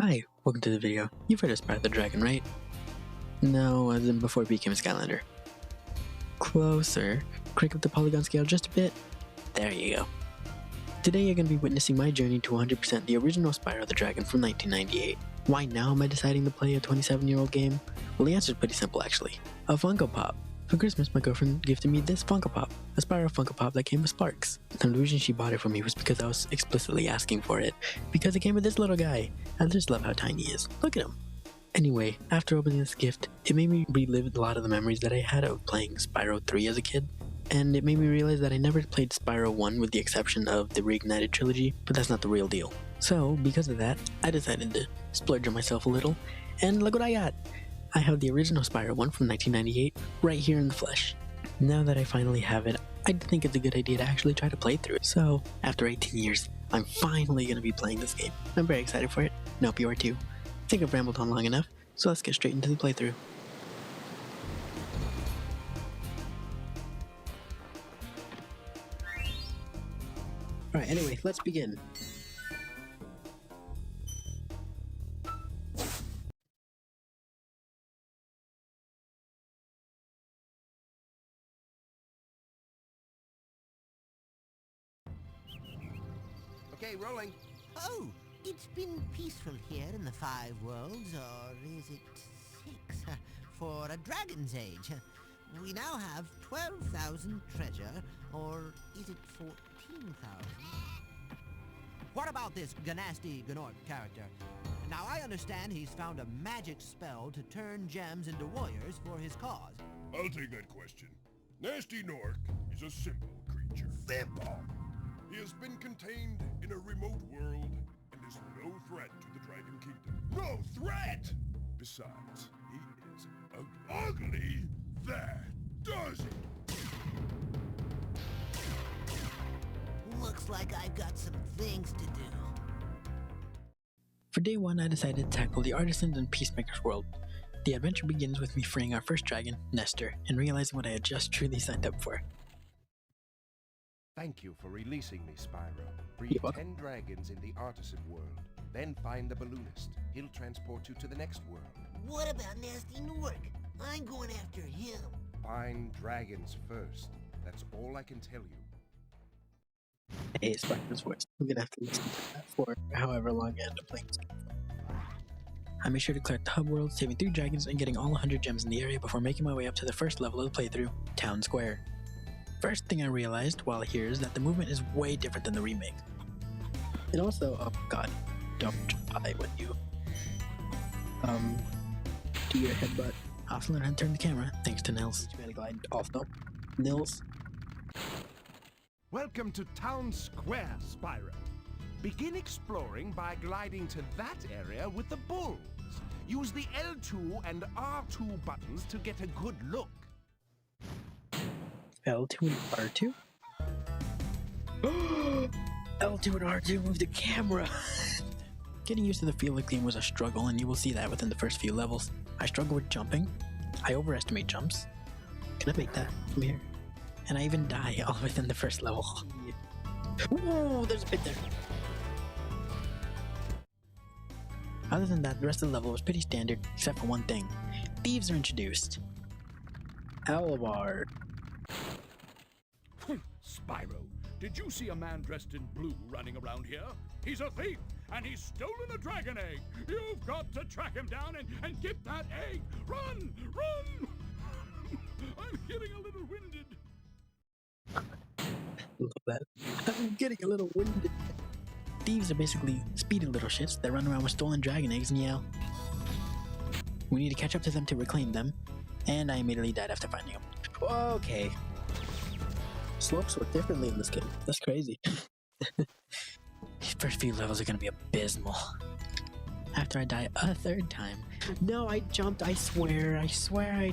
Hi, welcome to the video. You've heard of Spyro the Dragon, right? No, as in before it became a Skylander. Closer. Crank up the polygon scale just a bit. There you go. Today you're going to be witnessing my journey to 100% the original Spyro the Dragon from 1998. Why now am I deciding to play a 27-year-old game? Well, the answer is pretty simple actually. A Funko Pop. For Christmas, my girlfriend gifted me this Funko Pop, a Spyro Funko Pop that came with Sparks. The reason she bought it for me was because I was explicitly asking for it, because it came with this little guy. I just love how tiny he is. Look at him. Anyway, after opening this gift, it made me relive a lot of the memories that I had of playing Spyro 3 as a kid, and it made me realize that I never played Spyro 1 with the exception of the Reignited trilogy, but that's not the real deal. So, because of that, I decided to splurge on myself a little, and look what I got! I have the original Spyro 1 from 1998 right here in the flesh. Now that I finally have it, I think it's a good idea to actually try to play through it. So, after 18 years, I'm finally going to be playing this game. I'm very excited for it, and I hope you are too. I think I've rambled on long enough, so let's get straight into the playthrough. Alright, anyway, let's begin. Okay, rolling. Oh, it's been peaceful here in the Five Worlds, or is it six? For a dragon's age. We now have 12,000 treasure, or is it 14,000? What about this Ganasty Gnorc character? Now I understand he's found a magic spell to turn gems into warriors for his cause. I'll take that question. Nasty Nork is a simple creature. Simple? He has been contained in a remote world and is no threat to the Dragon Kingdom. No threat! Besides, he is ugly. That does it! Looks like I've got some things to do. For day one, I decided to tackle the Artisans and Peacemakers world. The adventure begins with me freeing our first dragon, Nestor, and realizing what I had just truly signed up for. Thank you for releasing me, Spyro. Free You're welcome. 10 dragons in the Artisan world. Then find the balloonist. He'll transport you to the next world. What about Nasty Nork? I'm going after him. Find dragons first. That's all I can tell you. Hey, Spyro's voice. I'm gonna have to listen to that for however long I end up playing this game. I made sure to clear the hub world, saving 3 dragons and getting all 100 gems in the area before making my way up to the first level of the playthrough, Town Square. First thing I realized while here is that the movement is way different than the remake. And also, oh god, don't high when you do your headbutt. I also learned how to turn the camera, thanks to Nils. Glide also. Nils. Welcome to Town Square, Spyro. Begin exploring by gliding to that area with the bulls. Use the L2 and R2 buttons to get a good look. L2 and R2? L2 and R2 move the camera! Getting used to the feel of the game was a struggle, and you will see that within the first few levels. I struggle with jumping. I overestimate jumps. Can I make that from here? And I even die all within the first level. Whoa, there's a pit there. Other than that, the rest of the level was pretty standard, except for one thing. Thieves are introduced. Alabar. Spyro, did you see a man dressed in blue running around here? He's a thief, and he's stolen a dragon egg. You've got to track him down and get that egg. Run! Run! I'm getting a little winded. Love that. I'm getting a little winded. Thieves are basically speedy little shits that run around with stolen dragon eggs and yell. We need to catch up to them to reclaim them, and I immediately died after finding them. Okay. Slopes work differently in this game. That's crazy. These first few levels are gonna be abysmal. After I die a third time. No, I jumped, I swear I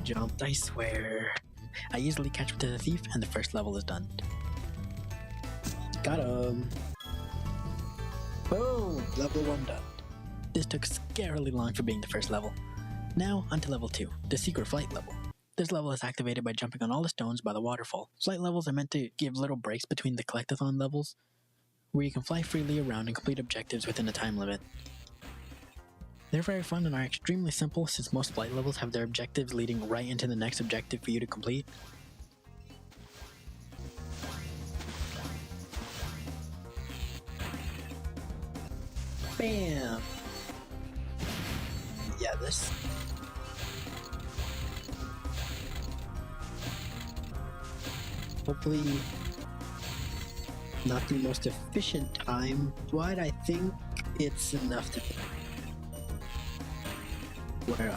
jumped, I swear. I easily catch up to the thief, and the first level is done. Got him. Boom! Level 1 done. This took scarily long for being the first level. Now, onto level 2, the secret flight level. This level is activated by jumping on all the stones by the waterfall. Flight levels are meant to give little breaks between the collectathon levels, where you can fly freely around and complete objectives within a time limit. They're very fun and are extremely simple since most flight levels have their objectives leading right into the next objective for you to complete. Bam! Yeah, this... Hopefully not the most efficient time, but I think it's enough to... Where,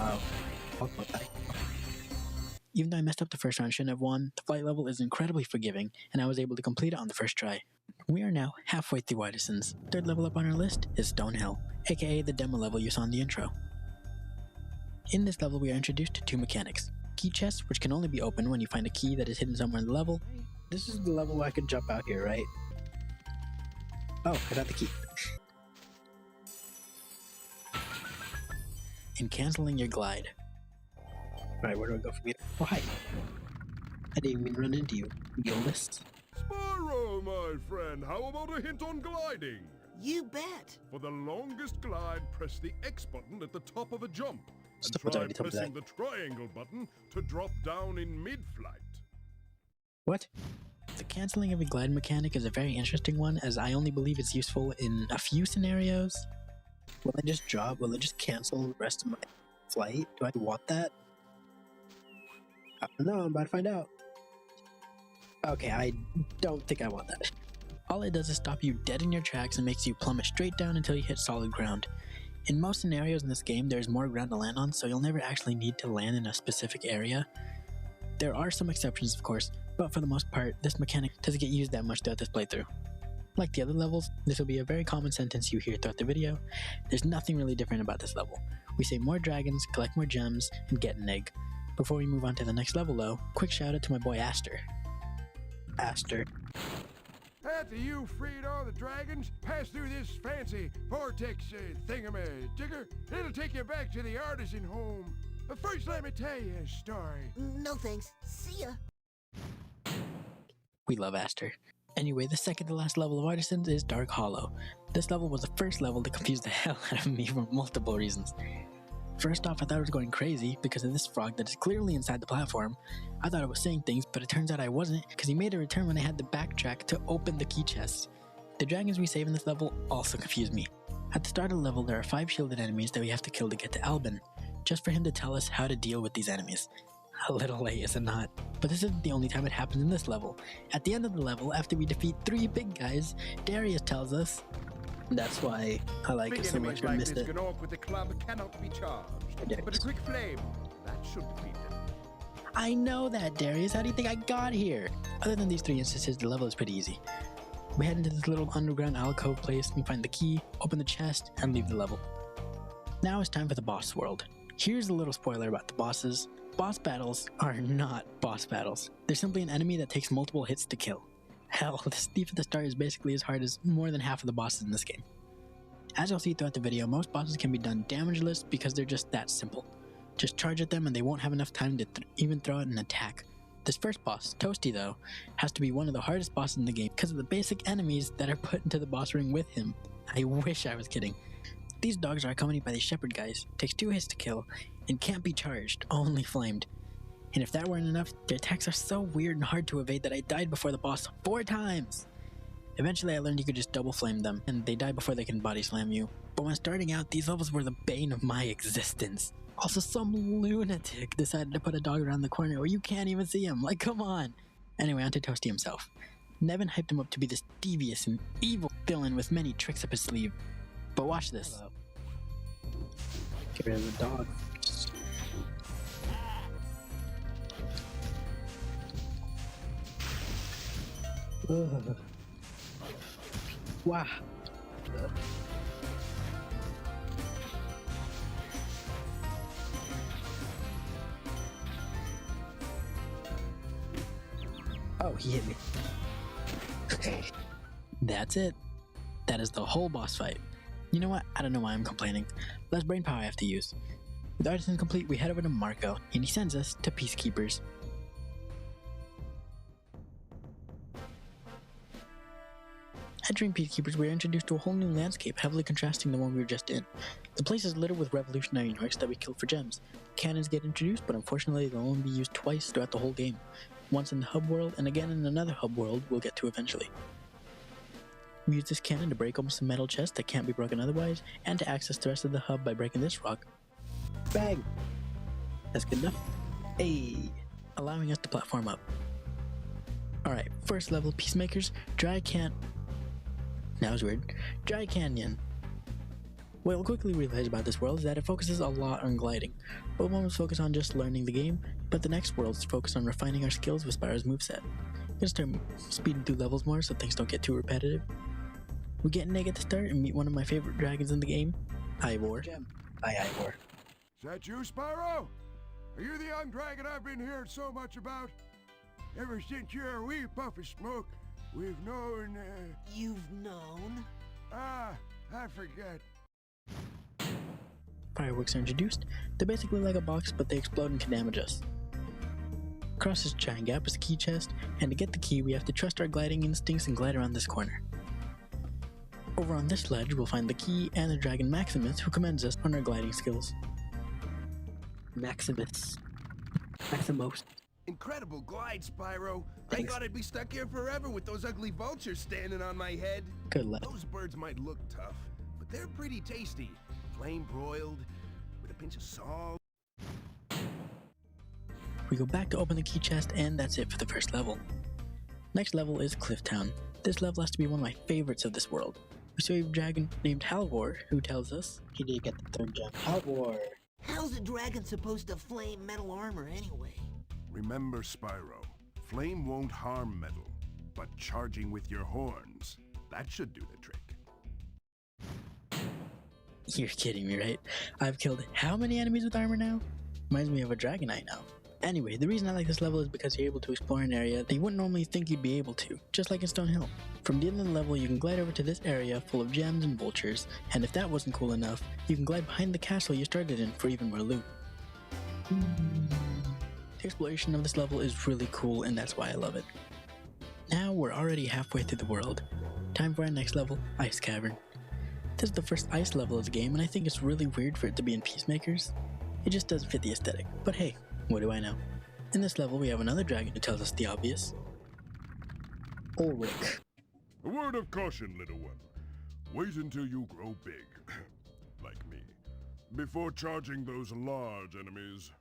even though I messed up the first round and shouldn't have won, the flight level is incredibly forgiving, and I was able to complete it on the first try. We are now halfway through Widesons. Third level up on our list is Stonehill, aka the demo level you saw in the intro. In this level we are introduced to two mechanics. Key chests, which can only be opened when you find a key that is hidden somewhere in the level. This is the level where I could jump out here, right? Oh, I got the key. And canceling your glide. Alright, where do I go from here? Oh, hi. I didn't even run into you, Gildas. Spyro, my friend, how about a hint on gliding? You bet. For the longest glide, press the X button at the top of a jump. And Stop it, try already told me pressing that. the triangle button to drop down in mid-flight. What? The canceling of a glide mechanic is a very interesting one, as I only believe it's useful in a few scenarios. Will I just drop? Will it just cancel the rest of my flight? Do I want that? I don't know, I'm about to find out. Okay, I don't think I want that. All it does is stop you dead in your tracks and makes you plummet straight down until you hit solid ground. In most scenarios in this game, there's more ground to land on, so you'll never actually need to land in a specific area. There are some exceptions, of course, but for the most part, this mechanic doesn't get used that much throughout this playthrough. Like the other levels, this will be a very common sentence you hear throughout the video. There's nothing really different about this level. We say more dragons, collect more gems, and get an egg. Before we move on to the next level though, quick shout out to my boy Aster. Aster. After you freed all the dragons, pass through this fancy vortex thingamajigger. It'll take you back to the artisan home. But first let me tell you a story. No thanks. See ya. We love Aster. Anyway, the second to last level of Artisans is Dark Hollow. This level was the first level to confuse the hell out of me for multiple reasons. First off, I thought it was going crazy because of this frog that is clearly inside the platform. I thought it was saying things, but it turns out I wasn't, because he made a return when I had to backtrack to open the key chest. The dragons we save in this level also confused me. At the start of the level, there are 5 shielded enemies that we have to kill to get to Albin, just for him to tell us how to deal with these enemies. A little late, is it not? But this isn't the only time it happens in this level. At the end of the level, after we defeat 3 big guys, Darius tells us... That's why I like it so much. I missed it. Gnorc with the club cannot be charged. But a quick flame, that should defeat them. I know that, Darius. How do you think I got here? Other than these 3 instances, the level is pretty easy. We head into this little underground alcove place, we find the key, open the chest, and leave the level. Now it's time for the boss world. Here's a little spoiler about the bosses. Boss battles are not boss battles. They're simply an enemy that takes multiple hits to kill. Hell, this thief at the start is basically as hard as more than half of the bosses in this game. As you'll see throughout the video, most bosses can be done damageless because they're just that simple. Just charge at them and they won't have enough time to even throw out an attack. This first boss, Toasty though, has to be one of the hardest bosses in the game because of the basic enemies that are put into the boss ring with him. I wish I was kidding. These dogs are accompanied by these shepherd guys, takes 2 hits to kill, and can't be charged, only flamed. And if that weren't enough, their attacks are so weird and hard to evade that I died before the boss 4 times! Eventually I learned you could just double flame them, and they die before they can body slam you. But when starting out, these levels were the bane of my existence. Also, some lunatic decided to put a dog around the corner where you can't even see him, like come on! Anyway, onto Toasty himself. Nevin hyped him up to be this devious and evil villain with many tricks up his sleeve. But watch this. Hello. Get rid of the dog. Wow. Oh, he hit me. That's it. That is the whole boss fight. You know what? I don't know why I'm complaining. Less brain power I have to use. With Artisan complete, we head over to Marco, and he sends us to Peacekeepers. Entering Peacekeepers, we are introduced to a whole new landscape, heavily contrasting the one we were just in. The place is littered with revolutionary Norks that we kill for gems. Cannons get introduced, but unfortunately they'll only be used twice throughout the whole game. Once in the hub world, and again in another hub world we'll get to eventually. We use this cannon to break open some metal chests that can't be broken otherwise, and to access the rest of the hub by breaking this rock. Bang! That's good enough. Hey! Allowing us to platform up. Alright, first level, Peacemakers, That was weird. Dry Canyon. What you'll quickly realize about this world is that it focuses a lot on gliding. Both ones focus on just learning the game, but the next world is focused on refining our skills with Spyro's moveset. I'm gonna start speeding through levels more so things don't get too repetitive. We get an egg at the start and meet one of my favorite dragons in the game, Ivor. Hi, Ivor. Is that you, Spyro? Are you the young dragon I've been hearing so much about? Ever since you're a wee puff of smoke, we've known, You've known? I forget. Fireworks are introduced. They're basically like a box, but they explode and can damage us. Across this giant gap is a key chest, and to get the key we have to trust our gliding instincts and glide around this corner. Over on this ledge we'll find the key and the dragon Maximus, who commends us on our gliding skills. Maximus. Maximos. Incredible glide, Spyro. Thanks. I thought I'd be stuck here forever with those ugly vultures standing on my head. Good luck. Those birds might look tough, but they're pretty tasty. Flame broiled, with a pinch of salt. We go back to open the key chest, and that's it for the first level. Next level is Cliff Town. This level has to be one of my favorites of this world. We see a dragon named Halvor, who tells us he did get the third gem. Halvor! How's a dragon supposed to flame metal armor anyway? Remember, Spyro, flame won't harm metal, but charging with your horns, that should do the trick. You're kidding me, right? I've killed how many enemies with armor now? Reminds me of a Dragonite now. Anyway, the reason I like this level is because you're able to explore an area that you wouldn't normally think you'd be able to, just like in Stone Hill. From the end of the level, you can glide over to this area full of gems and vultures, and if that wasn't cool enough, you can glide behind the castle you started in for even more loot. The exploration of this level is really cool, and that's why I love it. Now we're already halfway through the world. Time for our next level, Ice Cavern. This is the first ice level of the game, and I think it's really weird for it to be in Peacemakers. It just doesn't fit the aesthetic, but hey, what do I know? In this level, we have another dragon who tells us the obvious. Ulrich. A word of caution, little one. Wait until you grow big, like me, before charging those large enemies.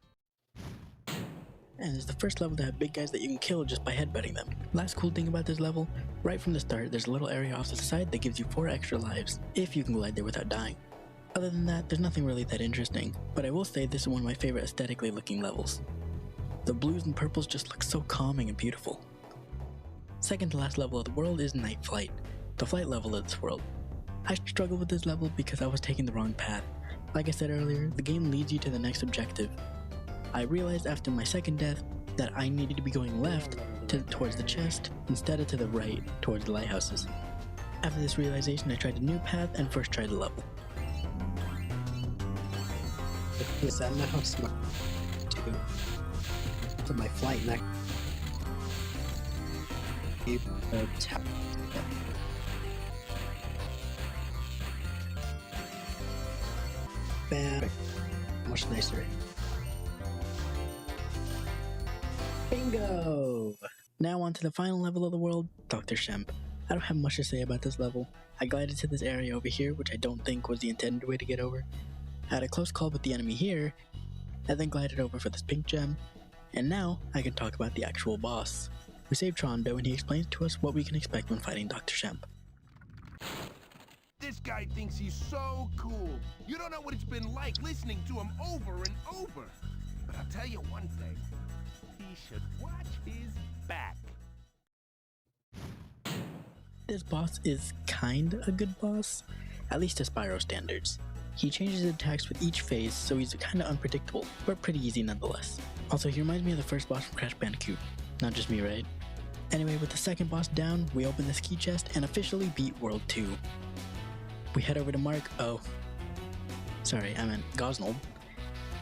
And it's the first level to have big guys that you can kill just by headbutting them. Last cool thing about this level, right from the start, there's a little area off to the side that gives you 4 extra lives, if you can glide there without dying. Other than that, there's nothing really that interesting, but I will say this is one of my favorite aesthetically looking levels. The blues and purples just look so calming and beautiful. Second to last level of the world is Night Flight, the flight level of this world. I struggled with this level because I was taking the wrong path. Like I said earlier, the game leads you to the next objective. I realized after my second death that I needed to be going left towards the chest instead of to the right towards the lighthouses. After this realization, I tried a new path and first tried the level. Is that now smart to my flight next? Bam. Much nicer. Bingo! Now on to the final level of the world, Dr. Shemp. I don't have much to say about this level. I glided to this area over here, which I don't think was the intended way to get over. I had a close call with the enemy here, and then glided over for this pink gem. And now, I can talk about the actual boss. We save Trondo and he explains to us what we can expect when fighting Dr. Shemp. This guy thinks he's so cool. You don't know what it's been like listening to him over and over. But I'll tell you one thing. He should watch his back. This boss is kinda a good boss, at least to Spyro standards. He changes his attacks with each phase, so he's kinda unpredictable, but pretty easy nonetheless. Also, he reminds me of the first boss from Crash Bandicoot. Not just me, right? Anyway, with the second boss down, we open this key chest and officially beat World 2. We head over to Gosnold,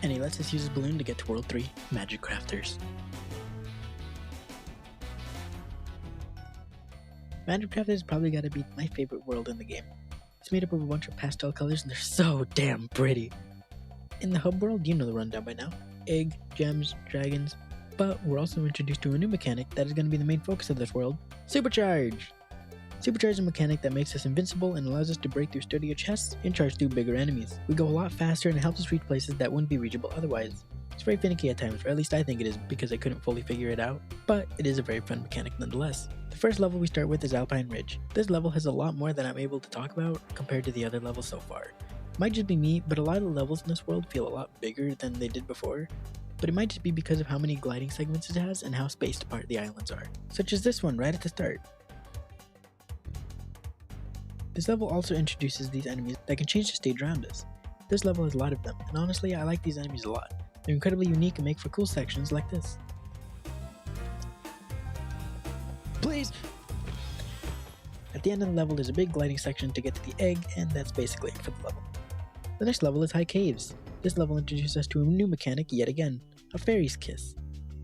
and he lets us use his balloon to get to World 3, Magic Crafters. Minecraft has probably got to be my favorite world in the game. It's made up of a bunch of pastel colors and they're so damn pretty. In the hub world, you know the rundown by now. Egg, gems, dragons, but we're also introduced to a new mechanic that is going to be the main focus of this world, Supercharge! Supercharge is a mechanic that makes us invincible and allows us to break through sturdier chests and charge through bigger enemies. We go a lot faster and it helps us reach places that wouldn't be reachable otherwise. It's very finicky at times, or at least I think it is because I couldn't fully figure it out, but it is a very fun mechanic nonetheless. The first level we start with is Alpine Ridge. This level has a lot more than I'm able to talk about compared to the other levels so far. Might just be me, but a lot of the levels in this world feel a lot bigger than they did before, but it might just be because of how many gliding segments it has and how spaced apart the islands are, such as this one right at the start. This level also introduces these enemies that can change the stage around us. This level has a lot of them, and honestly I like these enemies a lot. They're incredibly unique and make for cool sections like this. Please! At the end of the level there's a big gliding section to get to the egg, and that's basically it for the level. The next level is High Caves. This level introduces us to a new mechanic yet again, a fairy's kiss.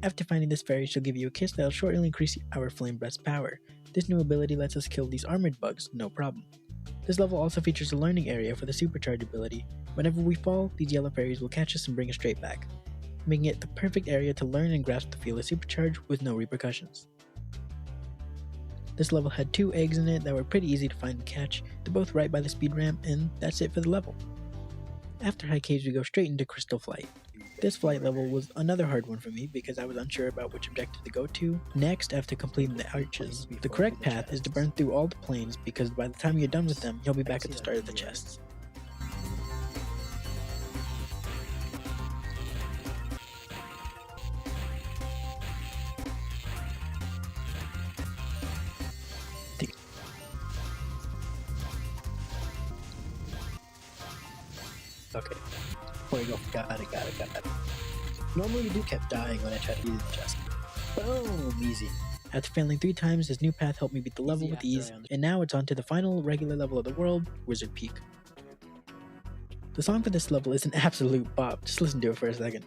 After finding this fairy, she'll give you a kiss that'll shortly increase our flame breath's power. This new ability lets us kill these armored bugs, no problem. This level also features a learning area for the supercharge ability. Whenever we fall, these yellow fairies will catch us and bring us straight back, making it the perfect area to learn and grasp the feel of supercharge with no repercussions. This level had 2 eggs in it that were pretty easy to find and catch. They're both right by the speed ramp, and that's it for the level. After High Caves we go straight into Crystal Flight. This flight level was another hard one for me because I was unsure about which objective to go to next after completing the arches. The correct path is to burn through all the planes because by the time you're done with them, you'll be back at the start of the chests. Okay. Before we go, got it. Normally we do kept dying when I tried to use the chest. Boom! Easy. After failing 3 times, this new path helped me beat the level with ease, and now it's on to the final regular level of the world, Wizard Peak. The song for this level is an absolute bop, just listen to it for a second.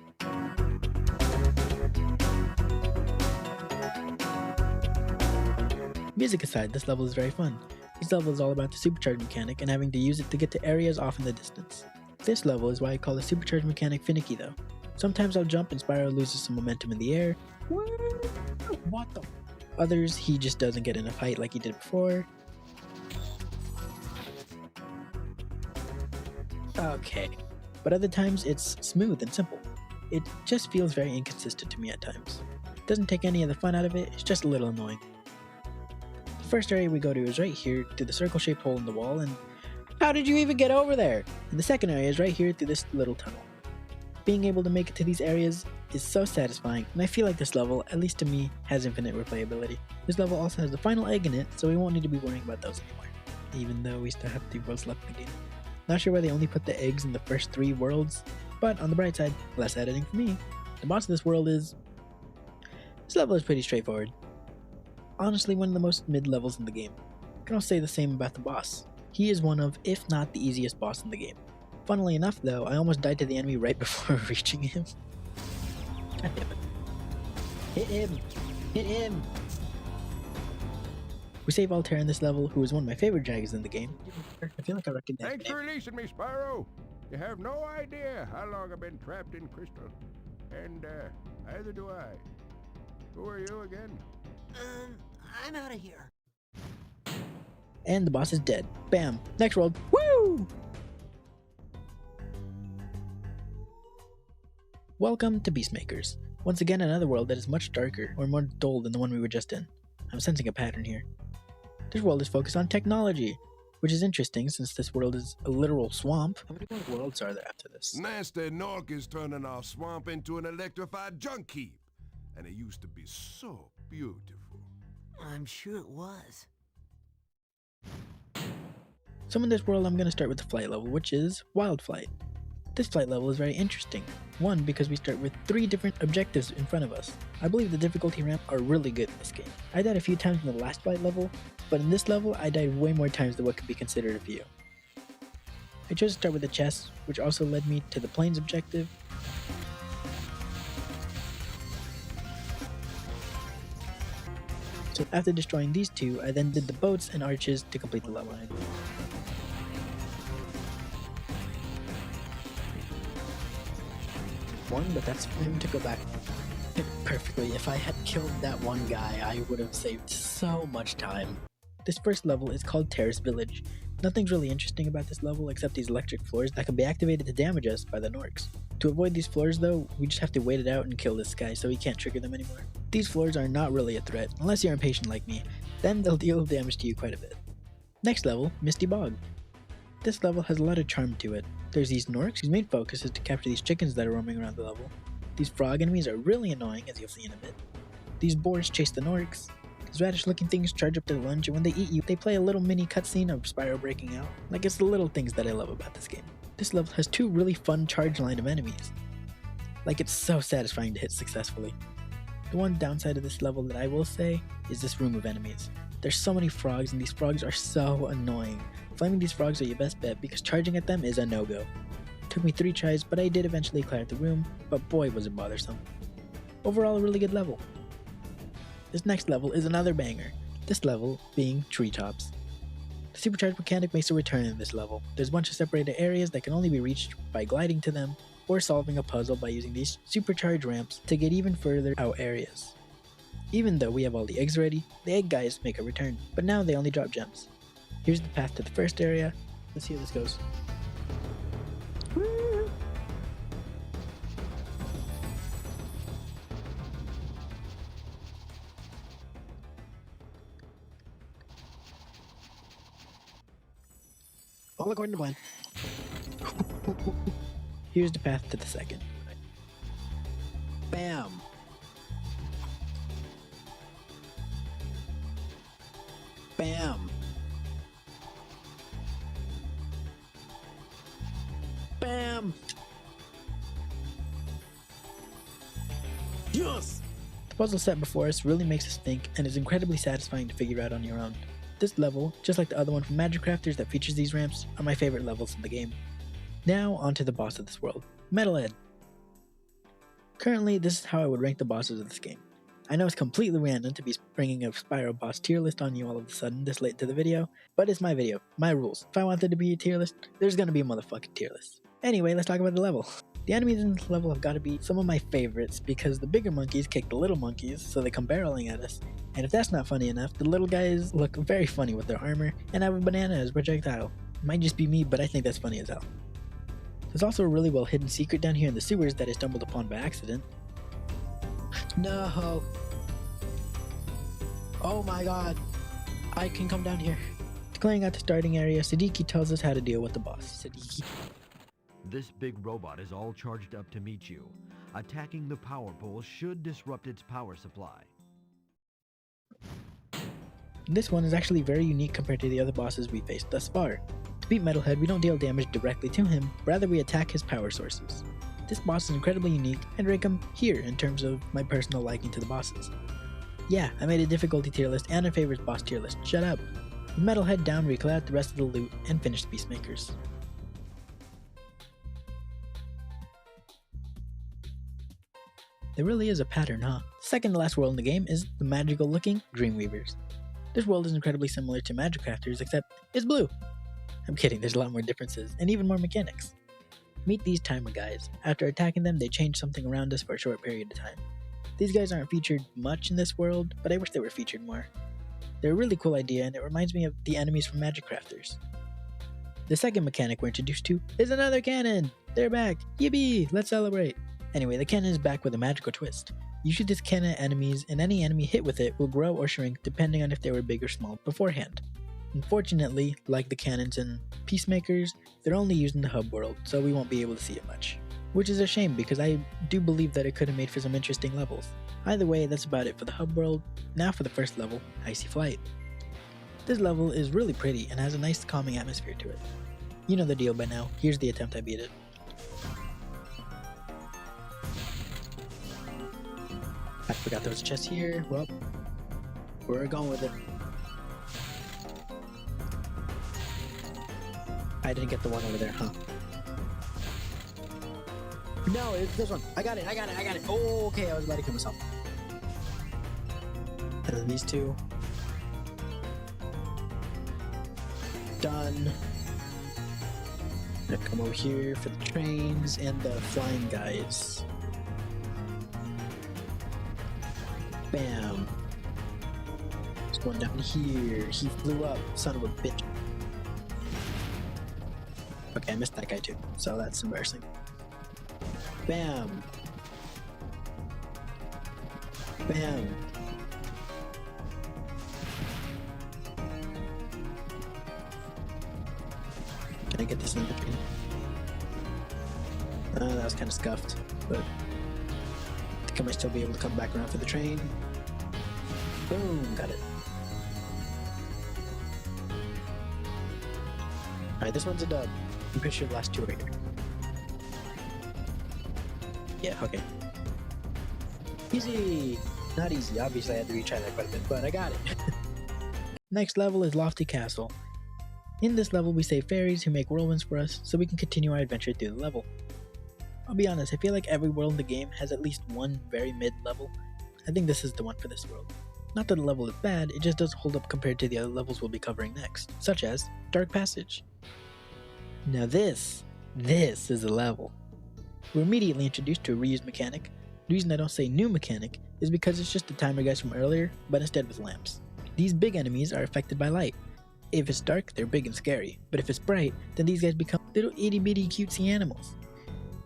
Music aside, this level is very fun. This level is all about the supercharge mechanic and having to use it to get to areas off in the distance. This level is why I call the supercharge mechanic finicky though. Sometimes I'll jump and Spyro loses some momentum in the air. What the? Others, he just doesn't get in a fight like he did before. Okay. But other times it's smooth and simple. It just feels very inconsistent to me at times. It doesn't take any of the fun out of it, it's just a little annoying. The first area we go to is right here through the circle-shaped hole in the wall, and how did you even get over there? And the second area is right here through this little tunnel. Being able to make it to these areas is so satisfying, and I feel like this level, at least to me, has infinite replayability. This level also has the final egg in it, so we won't need to be worrying about those anymore, even though we still have 3 worlds left in the game. Not sure why they only put the eggs in the first 3 worlds, but on the bright side, less editing for me. The boss of this world is... This level is pretty straightforward. Honestly, one of the most mid levels in the game. I can also say the same about the boss. He is one of, if not the easiest boss in the game. Funnily enough though, I almost died to the enemy right before reaching him. God damn it. Hit him! Hit him! We save Altair in this level, who is one of my favorite dragons in the game. I feel like I recognize Thanks for releasing me, Spyro. You have no idea how long I've been trapped in crystal. And, neither do I. Who are you again? I'm out of here. And the boss is dead. Bam! Next world. Woo! Welcome to Beastmakers. Once again, another world that is much darker, or more dull than the one we were just in. I'm sensing a pattern here. This world is focused on technology, which is interesting since this world is a literal swamp. How many more worlds are there after this? Nasty Nork is turning our swamp into an electrified junk heap. And it used to be so beautiful. I'm sure it was. So in this world, I'm going to start with the flight level, which is Wild Flight. This flight level is very interesting. One, because we start with 3 different objectives in front of us. I believe the difficulty ramp are really good in this game. I died a few times in the last flight level, but in this level, I died way more times than what could be considered a few. I chose to start with the chest, which also led me to the planes objective. So after destroying these two, I then did the boats and arches to complete the level. One, but that's for him to go back perfectly. If I had killed that one guy, I would have saved so much time. This first level is called Terrace Village. Nothing's really interesting about this level except these electric floors that can be activated to damage us by the Norks. To avoid these floors though, we just have to wait it out and kill this guy so he can't trigger them anymore. These floors are not really a threat, unless you're impatient like me, then they'll deal damage to you quite a bit. Next level, Misty Bog. This level has a lot of charm to it. There's these Norks whose main focus is to capture these chickens that are roaming around the level. These frog enemies are really annoying, as you'll see in a bit. These boars chase the Norks. These radish looking things charge up their lunge, and when they eat you, they play a little mini cutscene of Spyro breaking out. Like, it's the little things that I love about this game. This level has two really fun charge line of enemies. Like, it's so satisfying to hit successfully. The one downside of this level that I will say is this room of enemies. There's so many frogs, and these frogs are so annoying. Flaming these frogs are your best bet because charging at them is a no-go. Took me 3 tries, but I did eventually clear out the room, but boy was it bothersome. Overall, a really good level. This next level is another banger, this level being Treetops. The supercharged mechanic makes a return in this level. There's a bunch of separated areas that can only be reached by gliding to them, or solving a puzzle by using these supercharged ramps to get even further out areas. Even though we have all the eggs ready, the egg guys make a return, but now they only drop gems. Here's the path to the first area. Let's see how this goes. All according to plan. Here's the path to the second. Bam! Bam! Bam! Yes! The puzzle set before us really makes us think and is incredibly satisfying to figure out on your own. This level, just like the other one from Magic Crafters that features these ramps, are my favorite levels in the game. Now onto the boss of this world, Metalhead. Currently, this is how I would rank the bosses of this game. I know it's completely random to be bringing a Spyro boss tier list on you all of a sudden this late to the video, but it's my video, my rules. If I want there to be a tier list, there's gonna be a motherfucking tier list. Anyway, let's talk about the level. The enemies in this level have got to be some of my favorites because the bigger monkeys kick the little monkeys, so they come barreling at us. And if that's not funny enough, the little guys look very funny with their armor and have a banana as a projectile. It might just be me, but I think that's funny as hell. There's also a really well hidden secret down here in the sewers that I stumbled upon by accident. No! Oh my god! I can come down here. Clearing out the starting area, Siddiqui tells us how to deal with the boss. Siddiqui. This big robot is all charged up to meet you. Attacking the power pole should disrupt its power supply. This one is actually very unique compared to the other bosses we faced thus far. To beat Metalhead, we don't deal damage directly to him, rather we attack his power sources. This boss is incredibly unique and rank him here in terms of my personal liking to the bosses. Yeah, I made a difficulty tier list and a favorites boss tier list, shut up. With Metalhead down, we clear out the rest of the loot and finish the Peacemakers. There really is a pattern, huh? The second to last world in the game is the magical looking Dreamweavers. This world is incredibly similar to Magic Crafters, except it's blue. I'm kidding, there's a lot more differences, and even more mechanics. Meet these timer guys. After attacking them, they change something around us for a short period of time. These guys aren't featured much in this world, but I wish they were featured more. They're a really cool idea, and it reminds me of the enemies from Magic Crafters. The second mechanic we're introduced to is another cannon! They're back! Yippee! Let's celebrate! Anyway, the cannon is back with a magical twist. You shoot this cannon at enemies, and any enemy hit with it will grow or shrink depending on if they were big or small beforehand. Unfortunately, like the cannons in Peacemakers, they're only used in the hub world, so we won't be able to see it much. Which is a shame because I do believe that it could have made for some interesting levels. Either way, that's about it for the hub world. Now for the first level, Icy Flight. This level is really pretty and has a nice calming atmosphere to it. You know the deal by now, here's the attempt I beat it. I forgot there was a chest here. Well, we're going with it. I didn't get the one over there, huh? No, it's this one. I got it. Oh, okay, I was about to kill myself. And then these two. Done. Now come over here for the trains and the flying guys. Bam. There's one down here. He flew up, son of a bitch. Okay, I missed that guy too, so that's embarrassing. Bam. Bam. Can I get this in between? That was kind of scuffed, but I think I might still be able to come back around for the train. Boom, got it. Alright, this one's a dub. I'm pretty sure the last two are here. Yeah, okay. Easy! Not easy, obviously I had to retry that quite a bit, but I got it. Next level is Lofty Castle. In this level we save fairies who make whirlwinds for us so we can continue our adventure through the level. I'll be honest, I feel like every world in the game has at least one very mid level. I think this is the one for this world. Not that the level is bad, it just doesn't hold up compared to the other levels we'll be covering next, such as Dark Passage. Now this is a level. We're immediately introduced to a reused mechanic. The reason I don't say new mechanic is because it's just the timer guys from earlier, but instead with lamps. These big enemies are affected by light. If it's dark, they're big and scary, but if it's bright, then these guys become little itty bitty cutesy animals.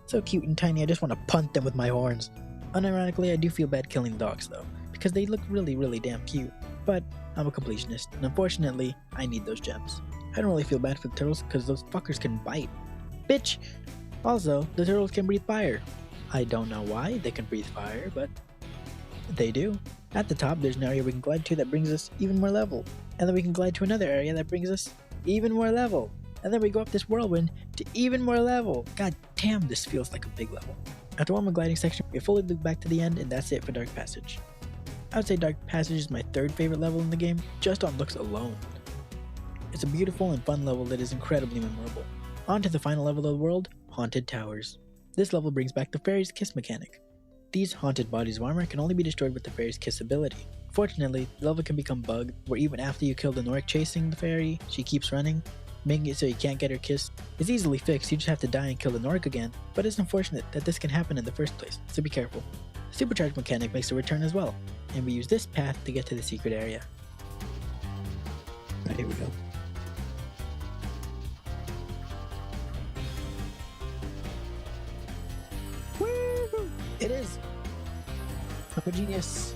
So cute and tiny, I just want to punt them with my horns. Unironically, I do feel bad killing the dogs though, because they look really damn cute. But I'm a completionist, and unfortunately, I need those gems. I don't really feel bad for the turtles because those fuckers can bite. Bitch! Also, the turtles can breathe fire. I don't know why they can breathe fire, but they do. At the top, there's an area we can glide to that brings us even more level. And then we can glide to another area that brings us even more level. And then we go up this whirlwind to even more level. God damn, this feels like a big level. After one more gliding section, we fully loop back to the end, and that's it for Dark Passage. I would say Dark Passage is my third favorite level in the game, just on looks alone. It's a beautiful and fun level that is incredibly memorable. On to the final level of the world, Haunted Towers. This level brings back the Fairy's Kiss mechanic. These haunted bodies of armor can only be destroyed with the Fairy's Kiss ability. Fortunately, the level can become bugged, where even after you kill the Nork chasing the fairy, she keeps running, making it so you can't get her kiss. It's easily fixed, you just have to die and kill the Nork again, but it's unfortunate that this can happen in the first place, so be careful. The Supercharge mechanic makes a return as well, and we use this path to get to the secret area. Right, here we go. Woo! It is! I'm a genius.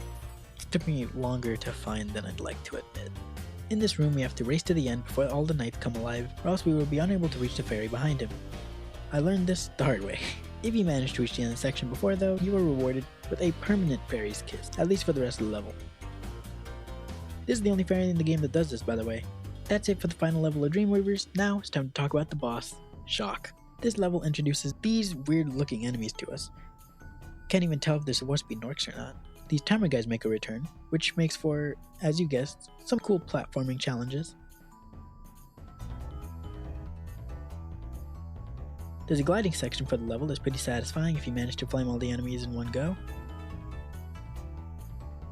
It took me longer to find than I'd like to admit. In this room we have to race to the end before all the knights come alive, or else we will be unable to reach the fairy behind him. I learned this the hard way. If you manage to reach the end of the section before though, you are rewarded with a permanent fairy's kiss, at least for the rest of the level. This is the only fairy in the game that does this, by the way. That's it for the final level of Dreamweavers. Now it's time to talk about the boss, Shock. This level introduces these weird looking enemies to us. Can't even tell if they're supposed to be Norks or not. These timer guys make a return, which makes for, as you guessed, some cool platforming challenges. There's a gliding section for the level that's pretty satisfying if you manage to flame all the enemies in one go.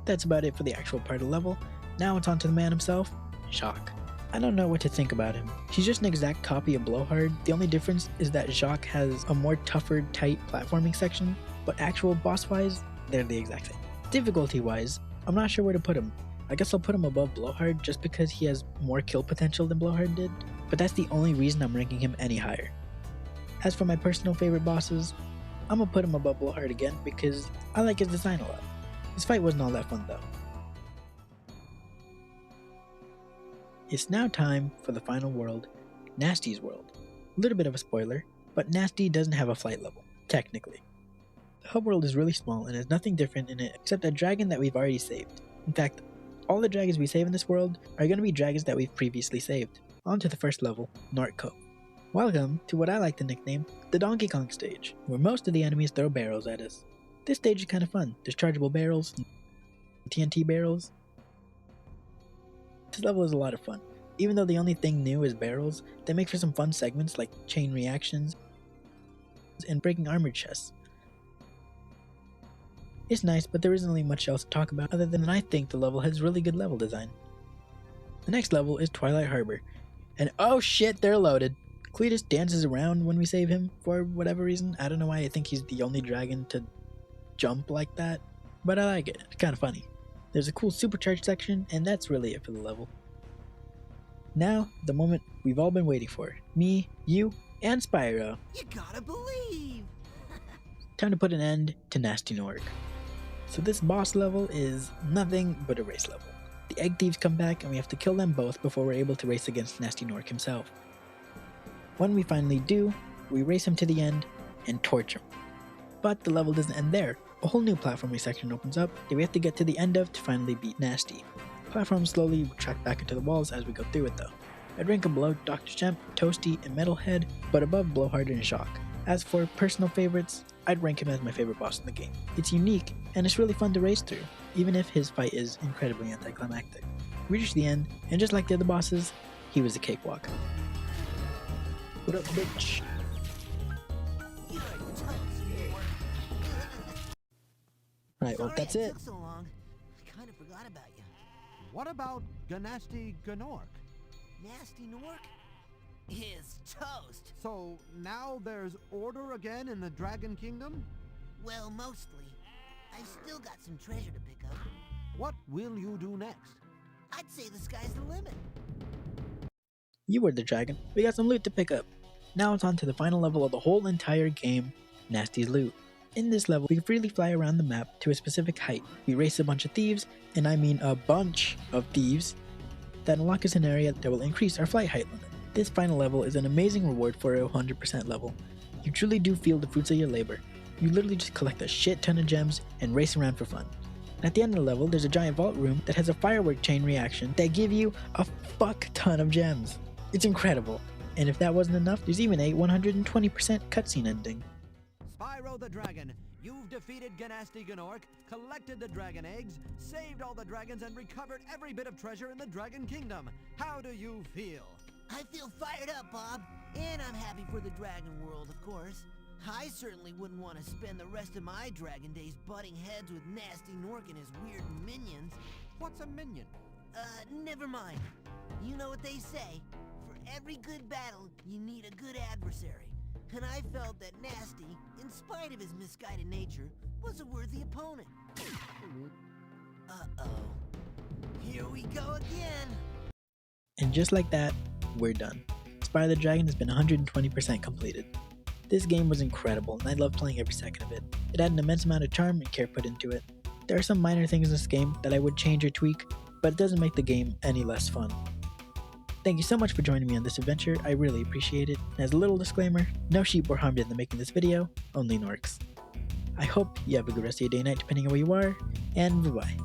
That's about it for the actual part of the level. Now it's on to the man himself, Shock. I don't know what to think about him. He's just an exact copy of Blowhard. The only difference is that Jacques has a more tougher, tight platforming section, but actual boss-wise, they're the exact same. Difficulty-wise, I'm not sure where to put him. I guess I'll put him above Blowhard just because he has more kill potential than Blowhard did, but that's the only reason I'm ranking him any higher. As for my personal favorite bosses, I'm gonna put him above Blowhard again because I like his design a lot. His fight wasn't all that fun though. It's now time for the final world, Nasty's world. A little bit of a spoiler, but Nasty doesn't have a flight level, technically. The hub world is really small and has nothing different in it except a dragon that we've already saved. In fact, all the dragons we save in this world are going to be dragons that we've previously saved. On to the first level, Nork Cove. Welcome to what I like to nickname the Donkey Kong stage, where most of the enemies throw barrels at us. This stage is kind of fun. There's chargeable barrels, TNT barrels. This level is a lot of fun. Even though the only thing new is barrels, they make for some fun segments like chain reactions and breaking armored chests. It's nice, but there isn't really much else to talk about other than I think the level has really good level design. The next level is Twilight Harbor, and oh shit, they're loaded. Cletus dances around when we save him for whatever reason. I don't know why, I think he's the only dragon to jump like that, but I like it, it's kinda funny. There's a cool supercharged section, and that's really it for the level. Now, the moment we've all been waiting for. Me, you, and Spyro. You gotta believe! Time to put an end to Nasty Nork. So this boss level is nothing but a race level. The egg thieves come back and we have to kill them both before we're able to race against Nasty Nork himself. When we finally do, we race him to the end and torch him. But the level doesn't end there. A whole new platforming section opens up that we have to get to the end of to finally beat Nasty. Platforms slowly track back into the walls as we go through it though. I'd rank him below Dr. Shemp, Toasty, and Metalhead, but above Blowhard and Shock. As for personal favorites, I'd rank him as my favorite boss in the game. It's unique, and it's really fun to race through, even if his fight is incredibly anticlimactic. We reached the end, and just like the other bosses, he was a cakewalk. What up, bitch? Alright, well, that's it. Took so long. I kind of forgot about you. What about Ganasty Gnork? Nasty Nork is toast. So now there's order again in the Dragon Kingdom? Well, mostly. I've still got some treasure to pick up. What will you do next? I'd say the sky's the limit. You were the dragon. We got some loot to pick up. Now it's on to the final level of the whole entire game, Nasty's Loot. In this level, we freely fly around the map to a specific height. We race a bunch of thieves, and I mean a bunch of thieves, that unlock us an area that will increase our flight height limit. This final level is an amazing reward for a 100% level. You truly do feel the fruits of your labor. You literally just collect a shit ton of gems and race around for fun. And at the end of the level, there's a giant vault room that has a firework chain reaction that give you a fuck ton of gems. It's incredible. And if that wasn't enough, there's even a 120% cutscene ending. Spyro the Dragon, you've defeated Ganasty Gnork, collected the dragon eggs, saved all the dragons, and recovered every bit of treasure in the Dragon Kingdom. How do you feel? I feel fired up, Bob. And I'm happy for the dragon world, of course. I certainly wouldn't want to spend the rest of my dragon days butting heads with Nasty Nork and his weird minions. What's a minion? Never mind. You know what they say. For every good battle, you need a good adversary. And I felt that Nasty, in spite of his misguided nature, was a worthy opponent. Uh-oh. Here we go again. And just like that, we're done. Spyro the Dragon has been 120% completed. This game was incredible, and I loved playing every second of it. It had an immense amount of charm and care put into it. There are some minor things in this game that I would change or tweak, but it doesn't make the game any less fun. Thank you so much for joining me on this adventure, I really appreciate it. And as a little disclaimer, no sheep were harmed in the making of this video, only Norks. I hope you have a good rest of your day and night depending on where you are, and bye-bye.